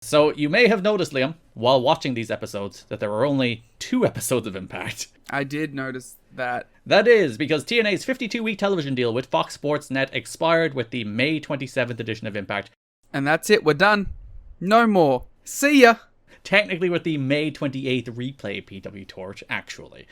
So you may have noticed, Liam, while watching these episodes, that there were only 2 episodes of Impact. I did notice that. That is because TNA's 52-week television deal with Fox Sports Net expired with the May 27th edition of Impact. And that's it, we're done. No more. See ya! Technically with the May 28th replay PW Torch, actually.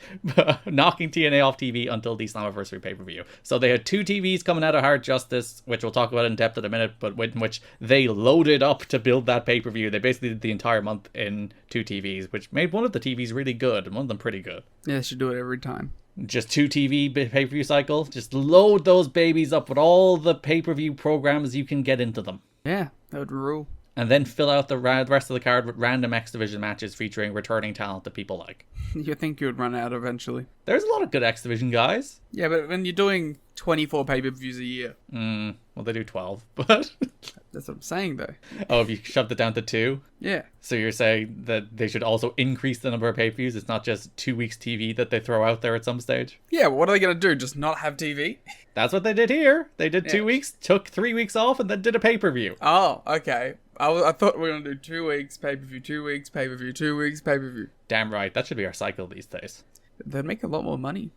Knocking TNA off TV until the Slammiversary pay-per-view. So they had 2 TVs coming out of Hard Justice, which we'll talk about in depth in a minute, but in which they loaded up to build that pay-per-view. They basically did the entire month in 2 TVs, which made one of the TVs really good, and one of them pretty good. Yeah, they should do it every time. Just 2 TV pay-per-view cycle. Just load those babies up with all the pay-per-view programs you can get into them. Yeah, that would rule. And then fill out the rest of the card with random X Division matches featuring returning talent that people like. You think you would run out eventually. There's a lot of good X Division guys. Yeah, but when you're doing 24 pay-per-views a year. Well, they do 12, but... That's what I'm saying, though. Oh, if you shoved it down to 2? Yeah. So you're saying that they should also increase the number of pay-per-views? It's not just 2 weeks TV that they throw out there at some stage? Yeah, what are they going to do? Just not have TV? That's what they did here. They did 2 weeks, took 3 weeks off, and then did a pay-per-view. Oh, okay. I thought we were going to do 2 weeks, pay-per-view, 2 weeks, pay-per-view, 2 weeks, pay-per-view. Damn right. That should be our cycle these days. They'd make a lot more money.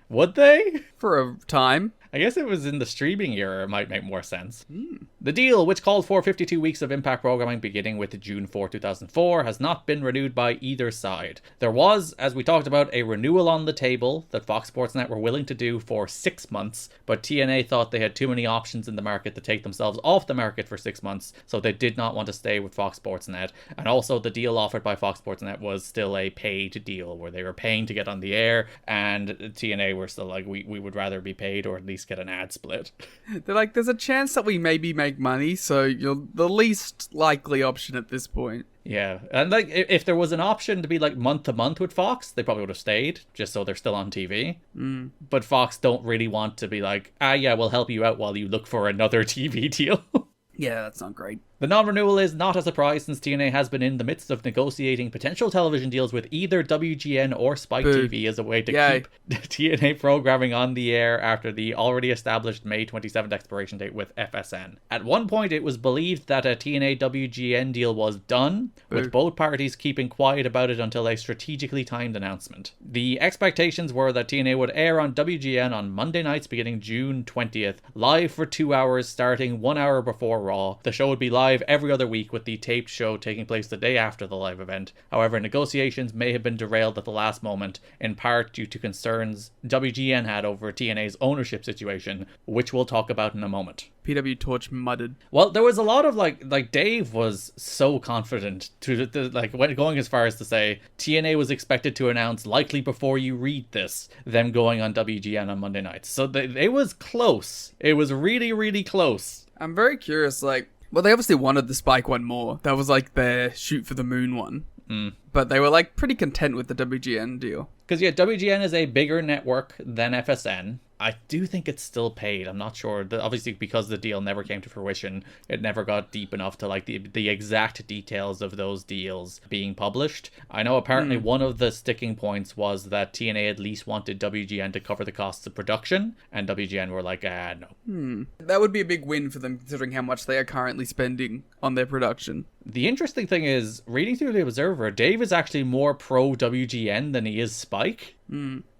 Would they? For a time. I guess it was in the streaming era, it might make more sense. The deal, which called for 52 weeks of Impact programming beginning with June 4, 2004, has not been renewed by either side. There was, as we talked about, a renewal on the table that Fox Sports Net were willing to do for 6 months, but TNA thought they had too many options in the market to take themselves off the market for 6 months, so they did not want to stay with Fox Sports Net. And also, the deal offered by Fox Sports Net was still a paid deal, where they were paying to get on the air, and TNA were still like, we would rather be paid or at least get an ad split. They're like, there's a chance that we maybe make money, so you're the least likely option at this point. Yeah, and like if there was an option to be like month to month with Fox, they probably would have stayed, just so they're still on TV. But Fox don't really want to be like, yeah, we'll help you out while you look for another TV deal. Yeah, that's not great. The non-renewal is not a surprise since TNA has been in the midst of negotiating potential television deals with either WGN or Spike TV as a way to keep TNA programming on the air after the already established May 27th expiration date with FSN. At one point, it was believed that a TNA WGN deal was done, with both parties keeping quiet about it until a strategically timed announcement. The expectations were that TNA would air on WGN on Monday nights beginning June 20th, live for 2 hours starting 1 hour before Raw. The show would be live every other week, with the taped show taking place the day after the live event. However, negotiations may have been derailed at the last moment, in part due to concerns WGN had over TNA's ownership situation, which we'll talk about in a moment. PW Torch muttered. Well, there was a lot of like Dave was so confident to going as far as to say TNA was expected to announce likely before you read this them going on WGN on Monday nights. So it was close. It was really, really close. I'm very curious, well, they obviously wanted the Spike one more. That was like their shoot for the moon one. But they were like pretty content with the WGN deal. Because yeah, WGN is a bigger network than FSN. I do think it's still paid. I'm not sure. Obviously, because the deal never came to fruition, it never got deep enough to like the exact details of those deals being published. I know apparently one of the sticking points was that TNA at least wanted WGN to cover the costs of production, and WGN were like, no. That would be a big win for them, considering how much they are currently spending on their production. The interesting thing is, reading through the Observer, Dave is actually more pro WGN than he is Spike.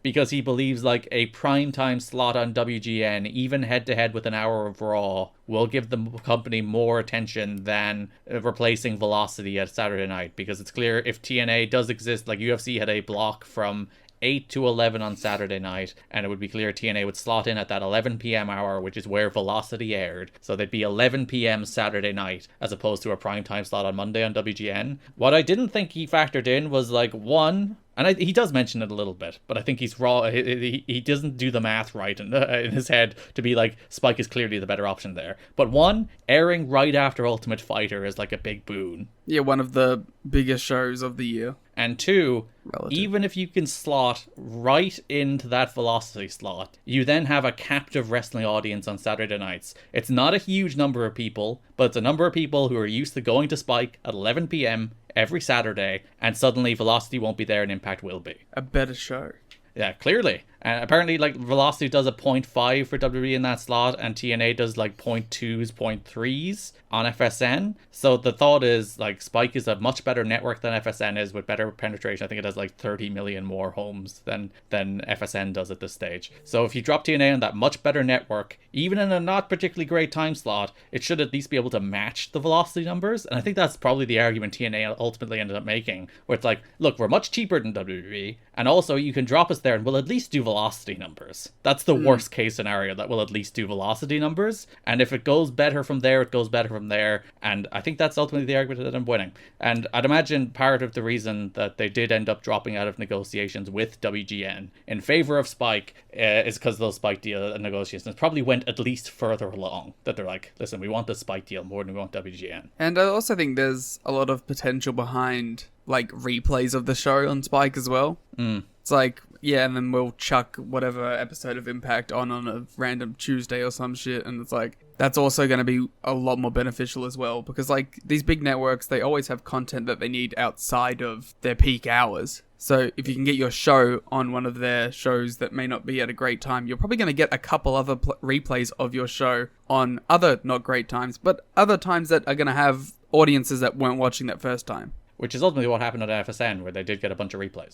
Because he believes like a primetime slot on WGN, even head-to-head with an hour of Raw, will give the company more attention than replacing Velocity at Saturday night. Because it's clear if TNA does exist, like UFC had a block from 8 to 11 on Saturday night, and it would be clear TNA would slot in at that 11 p.m. hour, which is where Velocity aired. So they'd be 11 p.m. Saturday night, as opposed to a primetime slot on Monday on WGN. What I didn't think he factored in was, like, one... And he does mention it a little bit, but I think he's raw. He doesn't do the math right in his head to be like, Spike is clearly the better option there. But one, airing right after Ultimate Fighter is like a big boon. Yeah, one of the biggest shows of the year. And two, Relative. Even if you can slot right into that Velocity slot, you then have a captive wrestling audience on Saturday nights. It's not a huge number of people, but it's a number of people who are used to going to Spike at 11 p.m. every Saturday, and suddenly Velocity won't be there and Impact will be. A better show. Yeah, clearly. And apparently, like, Velocity does a 0.5 for WWE in that slot, and TNA does like 0.2s, 0.3s on FSN. So the thought is, like, Spike is a much better network than FSN is with better penetration. I think it has like 30 million more homes than FSN does at this stage. So if you drop TNA on that much better network, even in a not particularly great time slot, it should at least be able to match the Velocity numbers. And I think that's probably the argument TNA ultimately ended up making, where it's like, look, we're much cheaper than WWE, and also you can drop us there and we'll at least do Velocity numbers. That's the worst case scenario, that we'll at least do Velocity numbers. And if it goes better from there, it goes better from there. And I think that's ultimately the argument that I'm winning. And I'd imagine part of the reason that they did end up dropping out of negotiations with WGN in favor of Spike is because those Spike deal negotiations probably went at least further along. That they're like, listen, we want the Spike deal more than we want WGN. And I also think there's a lot of potential behind, like, replays of the show on Spike as well. It's like, yeah, and then we'll chuck whatever episode of Impact on a random Tuesday or some shit, and it's like, that's also going to be a lot more beneficial as well, because, like, these big networks, they always have content that they need outside of their peak hours. So if you can get your show on one of their shows that may not be at a great time, you're probably going to get a couple other replays of your show on other not great times, but other times that are going to have audiences that weren't watching that first time. Which is ultimately what happened at FSN, where they did get a bunch of replays.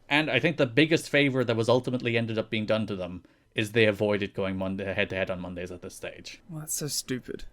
And I think the biggest favor that was ultimately ended up being done to them is they avoided going head-to-head on Mondays at this stage. Well, that's so stupid.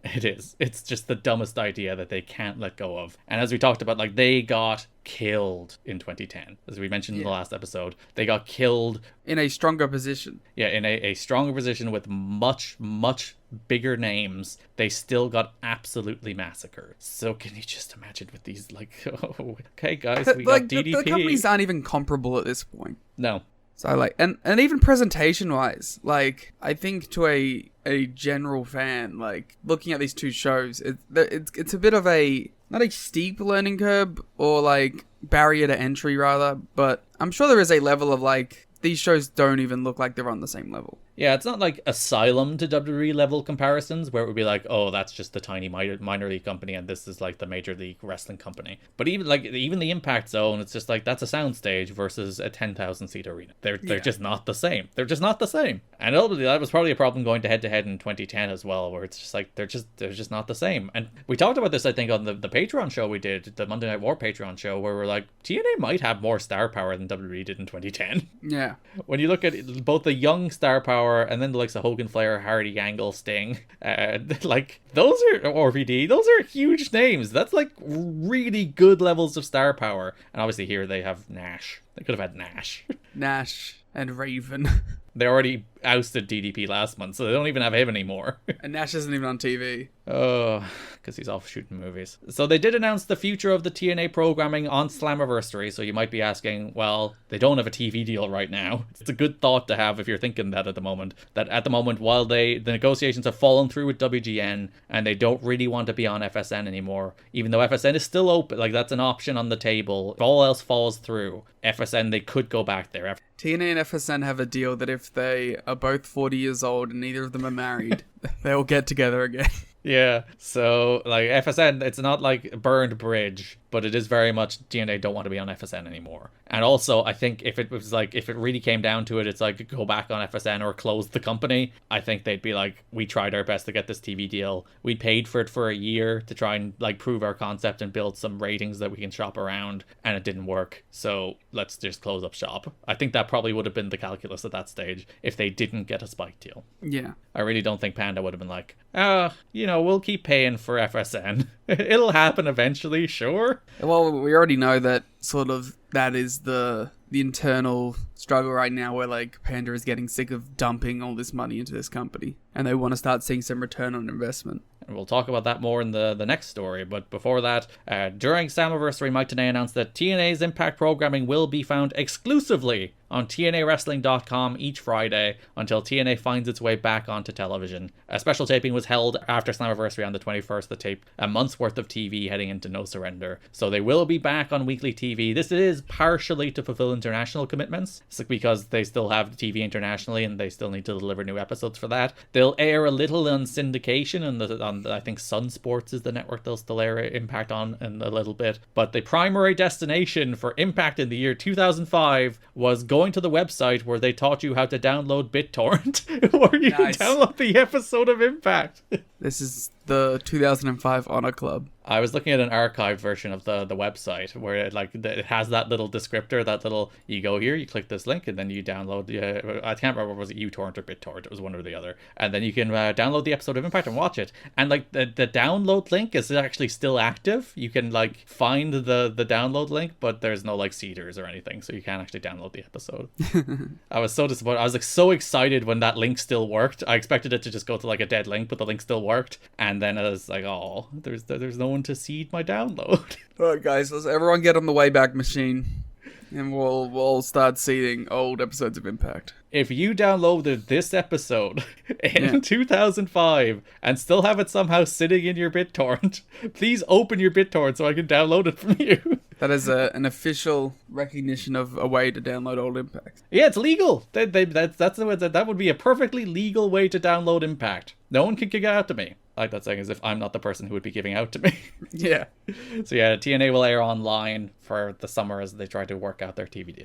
It is. It's just the dumbest idea that they can't let go of. And as we talked about, like, they got killed in 2010. As we mentioned in the last episode, they got killed in a stronger position. Yeah, in a stronger position with much, much bigger names. They still got absolutely massacred. So can you just imagine with these, like, oh, okay, guys, we got DDP. The companies aren't even comparable at this point. No. So, like, and even presentation-wise, like, I think to a general fan, like, looking at these two shows, it's a bit of a, not a steep learning curve, or, like, barrier to entry, rather, but I'm sure there is a level of, like, these shows don't even look like they're on the same level. Yeah, it's not like Asylum to WWE level comparisons where it would be like, oh, that's just the tiny minor league company and this is like the major league wrestling company. But even the Impact Zone, it's just like, that's a soundstage versus a 10,000 seat arena. They're just not the same. They're just not the same. And ultimately, that was probably a problem going to head in 2010 as well, where it's just like, they're just not the same. And we talked about this, I think, on the Patreon show we did, the Monday Night War Patreon show, where we're like, TNA might have more star power than WWE did in 2010. Yeah. When you look at both the young star power and then the likes of Hogan, Flair, Hardy, Angle, Sting, like, those are RVD, those are huge names. That's like really good levels of star power. And obviously here they have Nash. They could have had Nash. Nash and Raven. They already ousted DDP last month, so they don't even have him anymore. And Nash isn't even on TV. Oh, because he's off shooting movies. So they did announce the future of the TNA programming on Slammiversary, so you might be asking, well, they don't have a TV deal right now. It's a good thought to have if you're thinking that at the moment. That at the moment, while the negotiations have fallen through with WGN, and they don't really want to be on FSN anymore, even though FSN is still open, like, that's an option on the table. If all else falls through, FSN, they could go back there. TNA and FSN have a deal that if they are both 40 years old and neither of them are married, they'll get together again. Yeah, so, like, FSN, it's not like a burned bridge, but it is very much TNA don't want to be on FSN anymore. And also, I think if it really came down to it, it's like, go back on FSN or close the company. I think they'd be like, we tried our best to get this TV deal. We paid for it for a year to try and, like, prove our concept and build some ratings that we can shop around, and it didn't work. So let's just close up shop. I think that probably would have been the calculus at that stage if they didn't get a Spike deal. Yeah. I really don't think Panda would have been like, we'll keep paying for FSN. It'll happen eventually, sure. Well, we already know that sort of that is the internal struggle right now, where, like, Panda is getting sick of dumping all this money into this company and they want to start seeing some return on investment. And we'll talk about that more in the next story. But before that, during Slammiversary, Mike Tenay announced that TNA's Impact programming will be found exclusively on TNAWrestling.com each Friday until TNA finds its way back onto television. A special taping was held after Slammiversary on the 21st to tape a month's worth of TV heading into No Surrender. So they will be back on weekly TV. This is partially to fulfill international commitments. It's because they still have TV internationally and they still need to deliver new episodes for that. They'll air a little on syndication on I think Sun Sports is the network they'll still air Impact on in a little bit. But the primary destination for Impact in the year 2005 was going going to the website where they taught you how to download BitTorrent, where you Nice. download the episode of Impact. This is the 2005 Honor Club. I was looking at an archived version of the website where it has that little descriptor, that little, you go here, you click this link, and then you download, I can't remember, was it uTorrent or BitTorrent? It was one or the other. And then you can download the episode of Impact and watch it. And like the download link is actually still active. You can like find the download link, but there's no like seeders or anything, so you can't actually download the episode. I was so disappointed. I was like so excited when that link still worked. I expected it to just go to like a dead link, but the link still worked. And then I was like, oh, there's no one to seed my download. Alright guys, let's everyone get on the Wayback Machine and we'll start seeding old episodes of Impact. If you downloaded this episode in 2005 and still have it somehow sitting in your BitTorrent, please open your BitTorrent so I can download it from you. That is an official recognition of a way to download old Impact. Yeah, it's legal. That would be a perfectly legal way to download Impact. No one can kick it out to me. I like that saying as if I'm not the person who would be giving out to me. Yeah. So yeah, TNA will air online for the summer as they try to work out their TV deal.